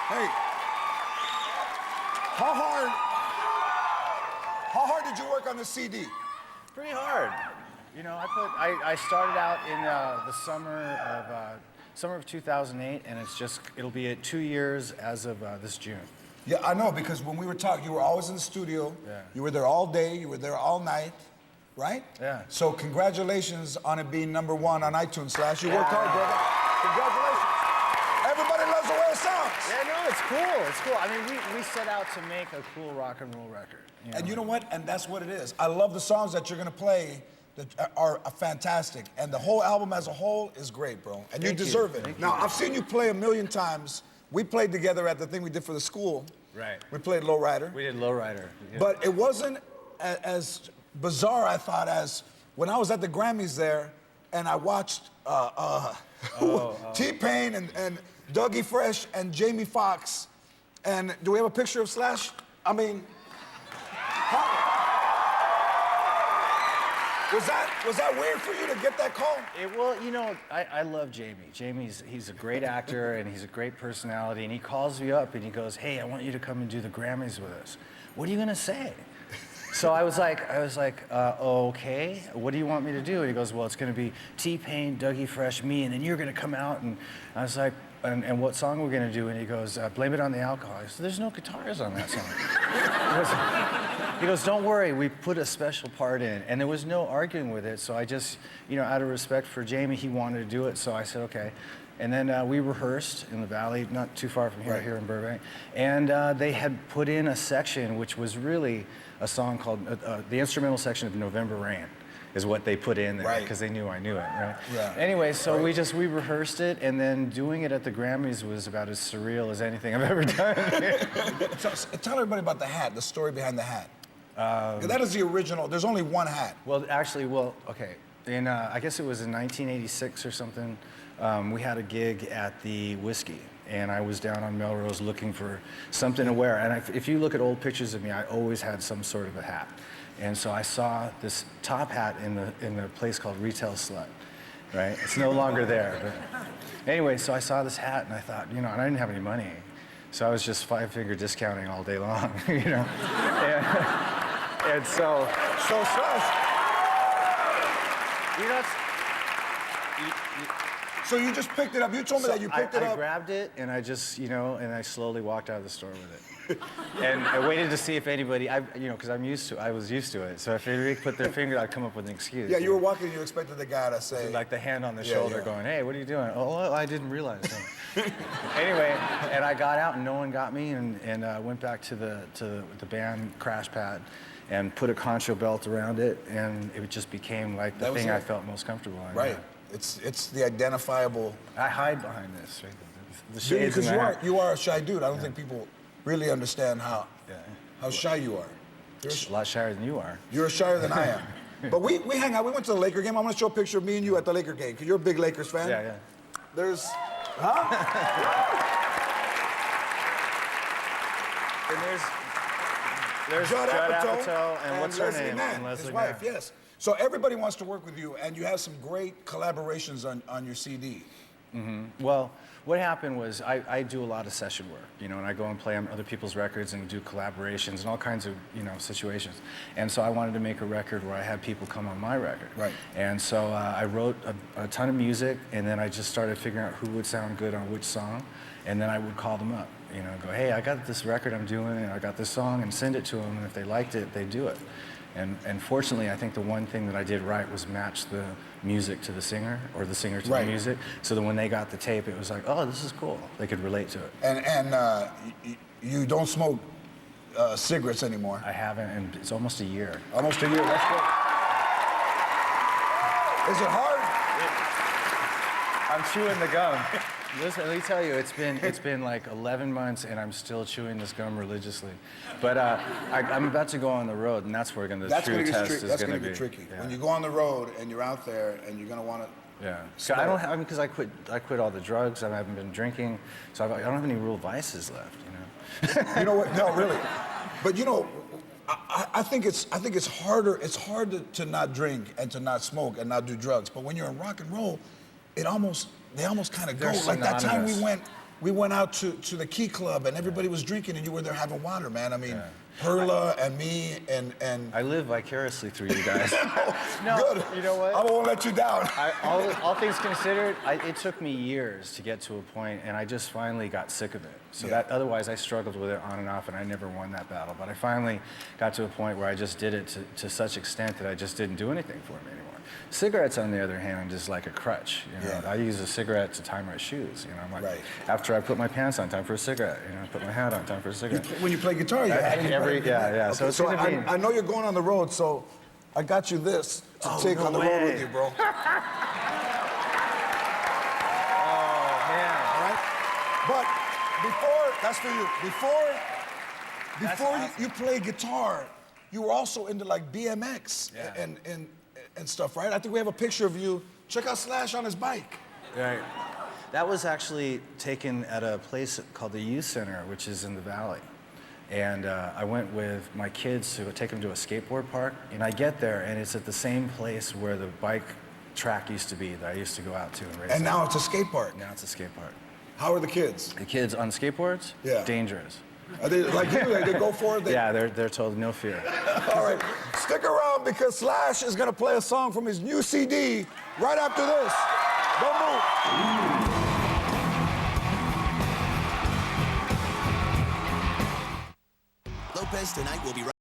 Hey, how hard did you work on the CD? Pretty hard. You know, I started out in the summer of 2008, and it'll be at 2 years as of this June. Yeah, I know, because when we were talking, you were always in the studio. Yeah. You were there all day, you were there all night, right? Yeah. So congratulations on it being #1 on iTunes, Slash. You worked hard, brother. Congratulations. Everybody loves the way it sounds. Yeah, no, it's cool. It's cool. I mean, we set out to make a cool rock and roll record. And you know what? And that's what it is. I love the songs that you're gonna play that are fantastic. And the whole album as a whole is great, bro. And you deserve it. Now, I've seen you play 1,000,000 times. We played together at the thing we did for the school. Right. We played Lowrider. We did Lowrider. Yeah. But it wasn't as bizarre, I thought, as when I was at the Grammys there and I watched T-Pain and Dougie Fresh and Jamie Foxx. And do we have a picture of Slash? I mean, was that weird for you to get that call? Well, you know, I love Jamie. He's a great actor and he's a great personality, and he calls me up and he goes, "Hey, I want you to come and do the Grammys with us. What are you gonna say?" So I was like, okay, what do you want me to do? And he goes, well, it's gonna be T-Pain, Dougie Fresh, me, and then you're gonna come out. And I was like, and what song are we gonna do? And he goes, Blame It on the Alcohol. I said, there's no guitars on that song. He goes, don't worry, we put a special part in. And there was no arguing with it, so I just, you know, out of respect for Jamie, he wanted to do it, so I said, okay. And then we rehearsed in the Valley, not too far from here, here in Burbank. And they had put in a section which was really a song called, the instrumental section of November Rain is what they put in there, because they knew I knew it, right? Yeah. Anyway, so we rehearsed it, and then doing it at the Grammys was about as surreal as anything I've ever done. Tell everybody about the hat, the story behind the hat. That is the original, there's only one hat. Well, actually, okay. I guess it was in 1986 or something, we had a gig at the Whiskey, and I was down on Melrose looking for something to wear. And if you look at old pictures of me, I always had some sort of a hat. And so I saw this top hat in the place called Retail Slut, right? It's no longer there. But anyway, so I saw this hat, and I thought, you know, and I didn't have any money. So I was just five-finger discounting all day long, you know? And so you know, so you just picked it up. You told me that you picked it up. I grabbed it, and I just, you know, and I slowly walked out of the store with it. And I waited to see if anybody, you know, because I was used to it. So if anybody put their finger, I'd come up with an excuse. Yeah, you were walking, you expected the guy to say. Like the hand on the shoulder going, hey, what are you doing? Oh, well, I didn't realize that. Anyway, and I got out, and no one got me, and went back to the band crash pad and put a concho belt around it, and it just became like the thing I felt most comfortable in. Right. It's the identifiable. I hide behind this. Right? The shades because you are a shy dude. I don't think people really understand how shy you are. You're a lot shyer than you are. You're shyer than I am. But we hang out. We went to the Laker game. I'm going to show a picture of me and you at the Laker game, because you're a big Lakers fan. Yeah, yeah. There's, and there's Judd Apatow and what's her name? And his wife, yes. So everybody wants to work with you, and you have some great collaborations on your CD. Mm-hmm. Well, what happened was I do a lot of session work, you know, and I go and play on other people's records and do collaborations and all kinds of, you know, situations. And so I wanted to make a record where I had people come on my record. Right. And so I wrote a ton of music, and then I just started figuring out who would sound good on which song, and then I would call them up, you know, go, hey, I got this record I'm doing, and I got this song, and send it to them, and if they liked it, they'd do it. And fortunately, I think the one thing that I did right was match the music to the singer, or the singer to the music, so that when they got the tape, it was like, oh, this is cool. They could relate to it. And you don't smoke cigarettes anymore? I haven't, and it's almost a year. Almost a year, that's good. Is it hard? I'm chewing the gum. Listen, let me tell you, it's been like 11 months, and I'm still chewing this gum religiously. But I'm about to go on the road, and that's where the true test is going to be. That's going to be tricky. Yeah. When you go on the road and you're out there, and you're going to want to. Yeah. I don't have, because I quit all the drugs. I haven't been drinking, so I don't have any real vices left. You know. You know what? No, really. But you know, I think it's harder. It's hard to not drink and to not smoke and not do drugs. But when you're in rock and roll, they almost kind of go. Like that time we went we went out to the Key Club and everybody was drinking and you were there having water, man. I mean, Perla and me and I live vicariously through you guys. No, good. you know what? I won't let you down. All things considered, it took me years to get to a point, and I just finally got sick of it. So that otherwise I struggled with it on and off, and I never won that battle. But I finally got to a point where I just did it to such extent that I just didn't do anything for me anymore. Cigarettes, on the other hand, is like a crutch. You know? I use a cigarette to tie my shoes. You know, I'm like, after I put my pants on, time for a cigarette. You know, I put my hat on, time for a cigarette. When you play guitar, yeah. Okay, so I know you're going on the road, so I got you this to take on the road with you, bro. But before, that's for you. Before you play guitar, you were also into like BMX and stuff, right? I think we have a picture of you. Check out Slash on his bike. Right. That was actually taken at a place called the Youth Center, which is in the Valley. And I went with my kids to take them to a skateboard park. And I get there, and it's at the same place where the bike track used to be that I used to go out to and race. And now it's a skate park. Now it's a skate park. How are the kids? The kids on skateboards? Yeah. Dangerous. Are they like you? They go for it? Yeah, they're told no fear. All right, stick around because Slash is gonna play a song from his new CD right after this. Don't move. Lopez tonight will be right